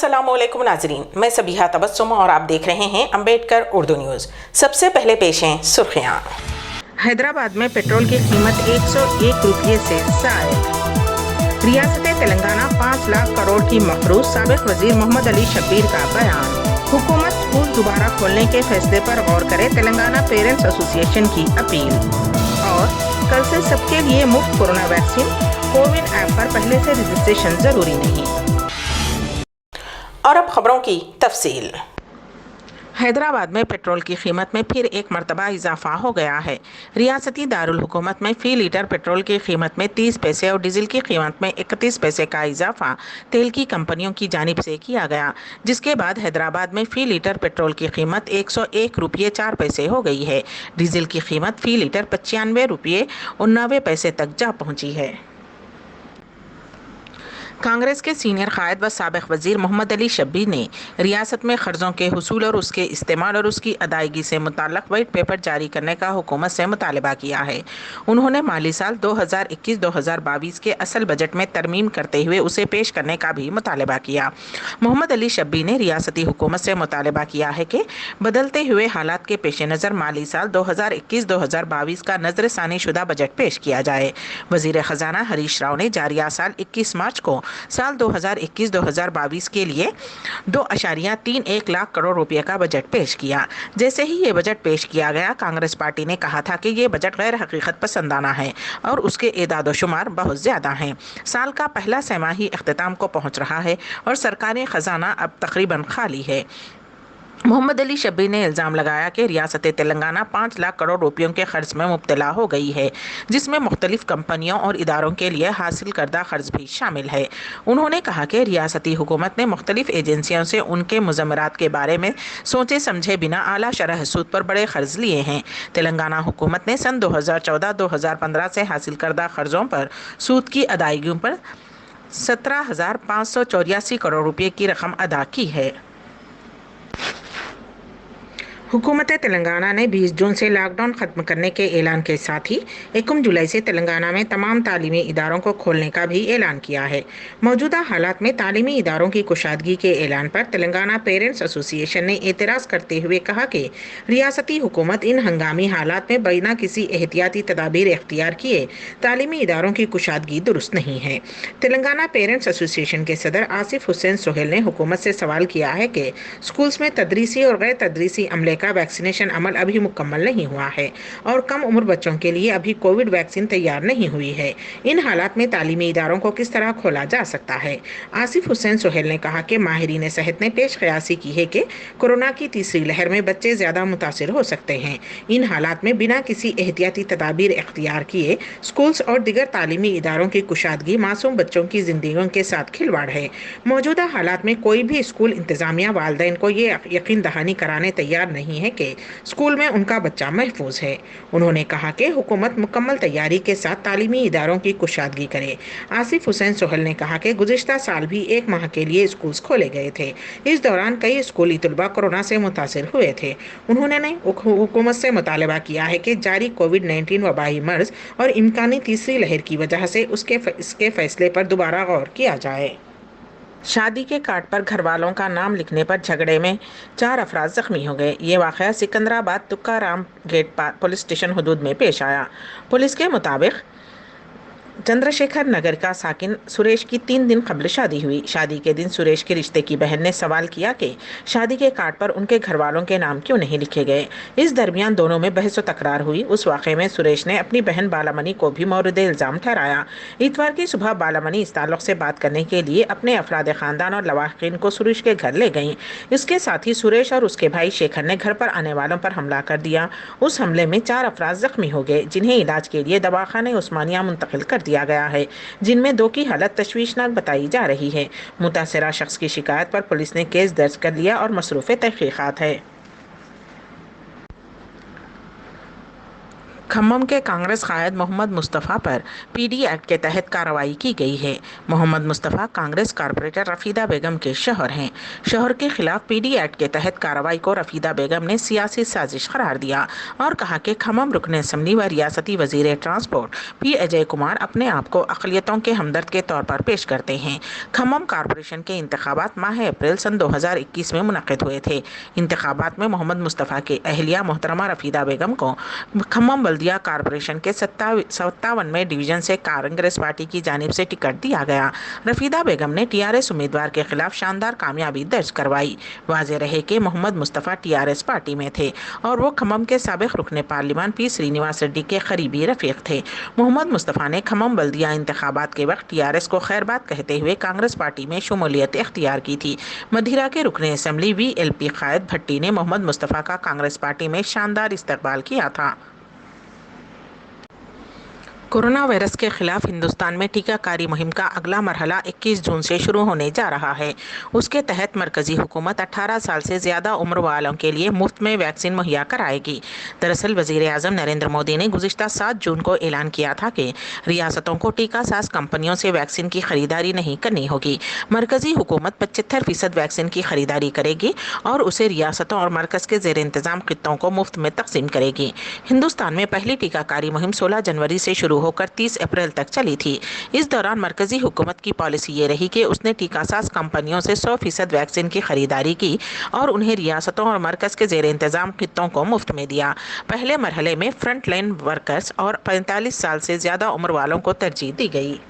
अस्सलामु अलैकुम नाजरीन, मैं सबीहा तबस्सुम और आप देख रहे हैं अम्बेडकर उर्दू न्यूज़। सबसे पहले पेश हैं सुर्खियाँ। हैदराबाद में पेट्रोल की कीमत 101 रुपये से ज़ायद। रियासत तेलंगाना 5 लाख करोड़ की मखरूज। साबिक वजीर मोहम्मद अली शब्बीर का बयान। हुकूमत स्कूल दोबारा खोलने के फैसले पर गौर करे, तेलंगाना पेरेंट्स एसोसिएशन की अपील। और कल से सबके लिए मुफ्त कोरोना वैक्सीन, कोविन ऐप पर पहले से रजिस्ट्रेशन जरूरी नहीं। और अब खबरों की तफसील। हैदराबाद में पेट्रोल की कीमत में फिर एक मरतबा इजाफा हो गया है। रियासती दारुल हुकूमत में फ़ी लीटर पेट्रोल की कीमत में 30 पैसे और डीजल की कीमत में 31 पैसे का इजाफा तेल की कंपनियों की जानिब से किया गया, जिसके बाद हैदराबाद में फ़ी लीटर पेट्रोल की कीमत 101 रुपये 4 पैसे हो गई है। डीजल की कीमत फ़ी लीटर 95 रुपये 89 पैसे तक जा पहुँची है। कांग्रेस के सीनियर कायद व साबिक वजीर मोहम्मद अली शब्बीर ने रियासत में कर्ज़ों के हुसूल और उसके इस्तेमाल और उसकी अदायगी से मुताल्लिक़ वाइट पेपर जारी करने का हुकूमत से मुतालबा किया है। उन्होंने माली साल 2021-2022 के असल बजट में तरमीम करते हुए उसे पेश करने का भी मुतालबा किया। मोहम्मद अली शब्बीर ने रियासती हुकूमत से मुतालबा किया है कि बदलते हुए हालात के पेश नज़र माली साल 2021-2022 का नज़रसानी शुदा बजट पेश किया जाए। वज़ीर ख़जाना हरीश राव ने जारिया साल 21 मार्च को साल 2021-2022 के लिए 2.31 लाख करोड़ रुपए का बजट पेश किया। जैसे ही ये बजट पेश किया गया, कांग्रेस पार्टी ने कहा था कि ये बजट गैर हकीकत पसंदाना है और उसके एदाद व शुमार बहुत ज़्यादा हैं। साल का पहला तिमाही इख्तिताम को पहुंच रहा है और सरकारी खजाना अब तकरीबन खाली है। मोहम्मद अली शब्बीर ने इल्ज़ाम लगाया कि रियासत तेलंगाना 5 लाख करोड़ रुपयों के खर्च में मुब्तला हो गई है, जिसमें मुख्तलिफ कंपनियों और इदारों के लिए हासिल करदा खर्च भी शामिल है। उन्होंने कहा कि रियासती हुकूमत ने मुख्तलिफ एजेंसियों से उनके मुज़म्मरात के बारे में सोचे समझे बिना आला शरह सूद पर बड़े कर्ज लिए हैं। तेलंगाना हुकूमत ने सन 2014-2015 से हासिल करदा कर्ज़ों पर सूद की अदायगियों पर 17,584 करोड़ रुपये की रकम अदा की है। हुकूमत तेलंगाना ने 20 जून से लॉकडाउन ख़त्म करने के ऐलान के साथ ही 1 जुलाई से तेलंगाना में तमाम तालीमी इदारों को खोलने का भी ऐलान किया है। मौजूदा हालात में तालीमी इदारों की कुशादगी के ऐलान पर तेलंगाना पेरेंट्स एसोसिएशन ने एतराज़ करते हुए कहा कि रियासती हुकूमत इन हंगामी हालात में बिना किसी एहतियाती तदाबीर इख्तियार किए तालीमी इदारों की कुशादगी दुरुस्त नहीं है। तेलंगाना पेरेंट्स एसोसिएशन के सदर आसिफ हुसैन सोहेल ने हुकूमत से सवाल किया है कि स्कूल्स में तदरीसी और गैर तदरीसी अमले का वैक्सीनेशन अमल अभी मुकम्मल नहीं हुआ है और कम उम्र बच्चों के लिए अभी कोविड वैक्सीन तैयार नहीं हुई है। इन हालात में तालीमी इदारों को किस तरह खोला जा सकता है? आसिफ हुसैन सोहेल ने कहा कि माहिरीन सेहत ने पेश क़यासी की है कि कोरोना की तीसरी लहर में बच्चे ज़्यादा मुतासिर हो सकते हैं। इन हालात में बिना किसी एहतियाती तदाबीर इख्तियार किए स्कूल्स और दिगर तालीमी इदारों की कुशादगी मासूम बच्चों की जिंदगियों के साथ खिलवाड़ है। मौजूदा हालात में कोई भी स्कूल इंतज़ामिया वालिदैन को ये यकीन दहानी कराने तैयार नहीं है कि स्कूल में उनका बच्चा महफूज है। उन्होंने कहा कि हुकूमत मुकम्मल तैयारी के साथ तालीमी इदारों की कुशादगी करे। आसिफ हुसैन सोहेल ने कहा कि गुज़िश्ता साल भी 1 माह के लिए स्कूल्स खोले गए थे। इस दौरान कई स्कूली तलबा कोरोना से मुतासिर हुए थे। उन्होंने हुकूमत से मुतालबा किया है कि जारी कोविड-19 वबाई मर्ज और इम्कानी तीसरी लहर की वजह से इसके फैसले पर दोबारा गौर किया जाए। शादी के कार्ड पर घर वालों का नाम लिखने पर झगड़े में 4 अफराद जख्मी हो गए। ये वाक़या Secunderabad Tukaram gate police station हदूद में पेश आया। पुलिस के मुताबिक चंद्रशेखर नगर का साकिन सुरेश की 3 दिन कबल शादी हुई। शादी के दिन सुरेश के रिश्ते की बहन ने सवाल किया कि शादी के कार्ड पर उनके घर वालों के नाम क्यों नहीं लिखे गए। इस दरमियान दोनों में बहस व तकरार हुई। उस वाक़े में सुरेश ने अपनी बहन बालामणि को भी मौरद इल्ज़ाम ठहराया। इतवार की सुबह बालामणि इस ताल्लुक़ से बात करने के लिए अपने अफराद ख़ानदान और लवाहिकीन को सुरेश के घर ले गईं। इसके साथ ही सुरेश और उसके भाई शेखर ने घर पर आने वालों पर हमला कर दिया। उस हमले में 4 अफराद जख्मी हो गए, जिन्हें इलाज के लिए दवाखाने उस्मानिया मुंतकिल कर दिया गया है, जिनमें 2 की हालत तशवीशनाक बताई जा रही है। मुतासिरा शख्स की शिकायत पर पुलिस ने केस दर्ज कर लिया और मसरूफ़ तहक़ीक़ात है। खम्मम के कांग्रेस कायद मोहम्मद मुस्तफ़ा पर पीडी एक्ट के तहत कार्रवाई की गई है। मोहम्मद मुस्तफ़ा कांग्रेस कारपोरेटर रफीदा बेगम के शौहर हैं। शौहर के खिलाफ पीडी एक्ट के तहत कार्रवाई को रफीदा बेगम ने सियासी साजिश करार दिया और कहा कि खम्मम रुकन असम्बली व रियासती वजीर ट्रांसपोर्ट पी अजय कुमार अपने आप को अक़लियतों के हमदर्द के तौर पर पेश करते हैं। खम्मम कारपोरेशन के इंतखाबात माह अप्रैल सन 2021 में मुनक़िद हुए थे। इंतखाबात में मोहम्मद मुस्तफ़ा की अहलिया मोहतरमा रफीदा बेगम को खम्मम बल्दिया कारपोरेशन के 57वें डिवीजन से कांग्रेस पार्टी की जानिब से टिकट दिया गया। रफीदा बेगम ने टीआरएस उम्मीदवार के खिलाफ शानदार कामयाबी दर्ज करवाई। वाज़ेह रहे कि मोहम्मद मुस्तफ़ा टीआरएस पार्टी में थे और वो खम्मम के साबिक़ रुकने पार्लिमान पी श्रीनिवास रेड्डी के करीबी रफीक थे। मोहम्मद मुस्तफ़ा ने खम्मम बल्दिया इंतखाबात के वक्त टीआरएस को खैरबाद कहते हुए कांग्रेस पार्टी में शमूलियत इख्तियार की थी। मधिरा के रुकने असम्बली VLP कायद भट्टी ने मोहम्मद मुस्तफ़ा का कांग्रेस पार्टी में शानदार इस्तकबाल किया था। कोरोना वायरस के खिलाफ हिंदुस्तान में टीकाकारी मुहिम का अगला मरहला 21 जून से शुरू होने जा रहा है। उसके तहत मरकजी हुकूमत 18 साल से ज़्यादा उम्र वालों के लिए मुफ्त में वैक्सीन मुहैया कराएगी। दरअसल वज़ीर आज़म नरेंद्र मोदी ने गुज़िश्ता 7 जून को ऐलान किया था कि रियासतों को टीका साज कंपनियों से वैक्सीन की खरीदारी नहीं करनी होगी। मरकजी हुकूमत 75% वैक्सीन की खरीदारी करेगी और उसे रियासतों और मरकज़ के ज़ेर इंतज़ाम खित्तों को मुफ्त में तकसीम करेगी। हिंदुस्तान में पहली टीकाकारी मुहिम 16 जनवरी से शुरू होकर 30 अप्रैल तक चली थी। इस दौरान मरकजी हुकूमत की पॉलिसी ये रही कि उसने टीकासाज कंपनियों से 100% वैक्सीन की खरीदारी की और उन्हें रियासतों और मरकज के जेर इंतजाम खित्तों को मुफ्त में दिया। पहले मरहले में फ्रंट लाइन वर्कर्स और 45 साल से ज्यादा उम्र वालों को तरजीह दी गई।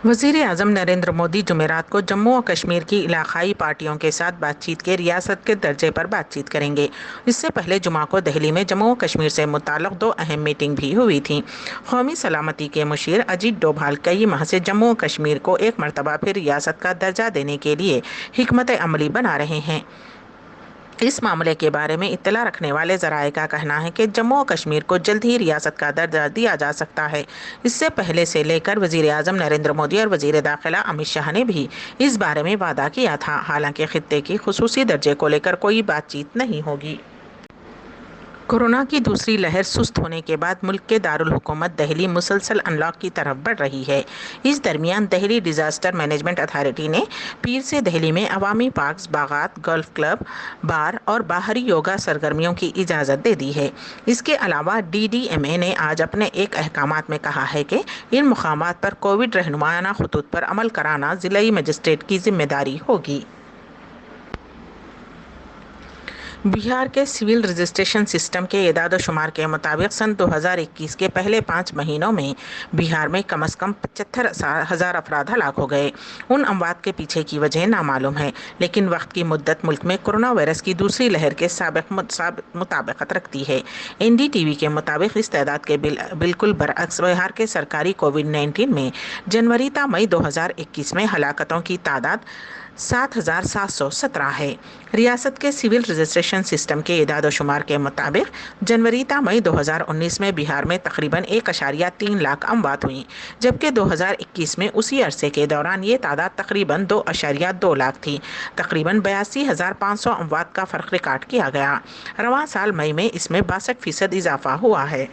वज़ीर आज़म नरेंद्र मोदी जुमेरात को जम्मू और कश्मीर की इलाकाई पार्टियों के साथ बातचीत के रियासत के दर्जे पर बातचीत करेंगे। इससे पहले जुमा को दिल्ली में जम्मू और कश्मीर से मुताल्लिक़ 2 अहम मीटिंग भी हुई थी। कौमी सलामती के मुशीर अजीत डोभाल कई माह से जम्मू और कश्मीर को एक मरतबा फिर रियासत का दर्जा देने के लिए हिकमत अमली बना रहे हैं। इस मामले के बारे में इत्तला रखने वाले ज़राए का कहना है कि जम्मू और कश्मीर को जल्द ही रियासत का दर्जा दिया जा सकता है। इससे पहले से लेकर वज़ीर आज़म नरेंद्र मोदी और वज़ीर दाखिला अमित शाह ने भी इस बारे में वादा किया था। हालांकि खित्ते की खुसूसी दर्जे को लेकर कोई बातचीत नहीं होगी। कोरोना की दूसरी लहर सुस्त होने के बाद मुल्क के दारुल हुकूमत दिल्ली मुसलसल अनलॉक की तरफ बढ़ रही है। इस दरमियान दिल्ली डिज़ास्टर मैनेजमेंट अथॉरिटी ने पीर से दिल्ली में अवामी पार्क्स, बागात, गोल्फ क्लब, बार और बाहरी योगा सरगर्मियों की इजाज़त दे दी है। इसके अलावा DDMA ने आज अपने एक अहकामात में कहा है कि इन मुकामात पर कोविड रहनुमाना खतूत पर अमल कराना ज़िलाई मजिस्ट्रेट की जिम्मेदारी होगी। बिहार के सिविल रजिस्ट्रेशन सिस्टम के एदाद शुमार के मुताबिक सन 2021 के पहले 5 महीनों में बिहार में कम से कम 75,000 अफराद हलाक हो गए। उन अमवात के पीछे की वजह नामालूम है, लेकिन वक्त की मुद्दत मुल्क में कोरोना वायरस की दूसरी लहर के मुताबिकत रखती है। NDTV के मुताबिक इस तादाद के बिल्कुल बरअक्स बिहार के सरकारी कोविड-19 में जनवरी ta मई 2021 में हलाकतों की तादाद 7,717 है। रियासत के सिविल रजिस्ट्रेशन सिस्टम के एदाद शुमार के मुताबिक जनवरी ta मई 2019 में बिहार में तकरीबन 1.3 लाख अमवात हुई, जबकि 2021 में उसी अरसे के दौरान ये तादाद तकरीबन 2.2 लाख थी। तकरीबन 82,500 अमवात का फ़र्क रिकॉर्ड किया गया। रवां साल मई में इसमें 62% इजाफा हुआ है।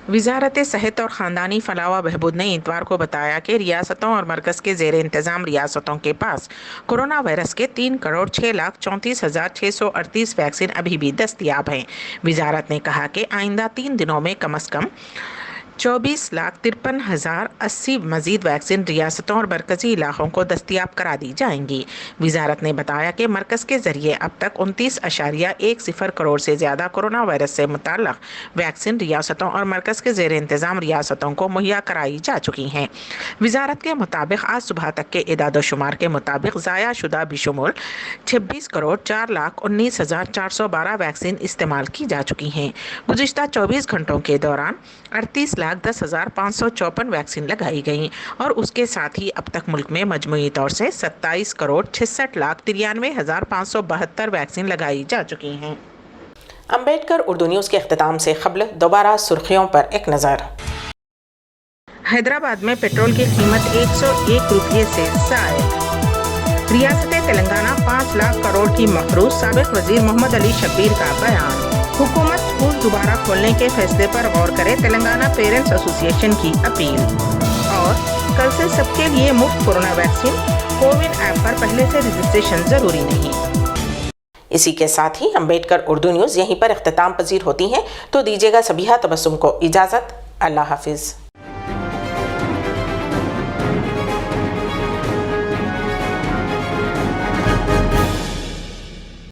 वज़ारत सेहत और ख़ानदानी फलाह व बहबूद ने इतवार को बताया कि रियासतों और मरकज़ के ज़ेर इंतज़ाम रियासतों के पास कोरोना वायरस के 3,06,34,638 वैक्सीन अभी भी दस्तयाब हैं। वज़ारत ने कहा कि आइंदा 3 दिनों में कम से कम 24,53,080 मजीद वैक्सीन रियासतों और मरकज़ी इलाकों को दस्तयाब करा दी जाएंगी। वज़ारत ने बताया कि मरकज़ के ज़रिए अब तक 29.10 करोड़ से ज़्यादा कोरोना वायरस से मुताल्लिक़ वैक्सीन रियासतों और मरकज़ के ज़ेर इंतज़ाम रियासतों को मुहैया कराई जा चुकी हैं। वज़ारत के मुताबिक आज सुबह तक के एदाद शुमार के मुताबिक ज़ाया शुदा बिशुमार 26,4,19,412 वैक्सीन इस्तेमाल की जा चुकी हैं। गुज़िश्ता 24 घंटों के दौरान 38,10,554 वैक्सीन लगाई गई और उसके साथ ही अब तक मुल्क में मजमूई तौर से 27,66,93,572 वैक्सीन लगाई जा चुकी हैं। अम्बेडकर उर्दू न्यूज़ के इख्तिताम से क़ब्ल दोबारा सुर्खियों पर एक नज़र। हैदराबाद में पेट्रोल की कीमत 101 रुपये से ज़ायद। रियासत तेलंगाना 5 लाख करोड़ की मखरूज, साबिक़ वज़ीर मोहम्मद अली शब्बीर का बयान। हुकूमत स्कूल दोबारा खोलने के फैसले पर गौर करे, तेलंगाना पेरेंट्स एसोसिएशन की अपील। और कल से सबके लिए मुफ्त कोरोना वैक्सीन, कोविन ऐप पर पहले से रजिस्ट्रेशन जरूरी नहीं। इसी के साथ ही अम्बेडकर उर्दू न्यूज़ यहीं पर इख्तिताम पजीर होती हैं, तो दीजिएगा सबीहा तबस्सुम को इजाज़त। अल्लाह हाफिज़।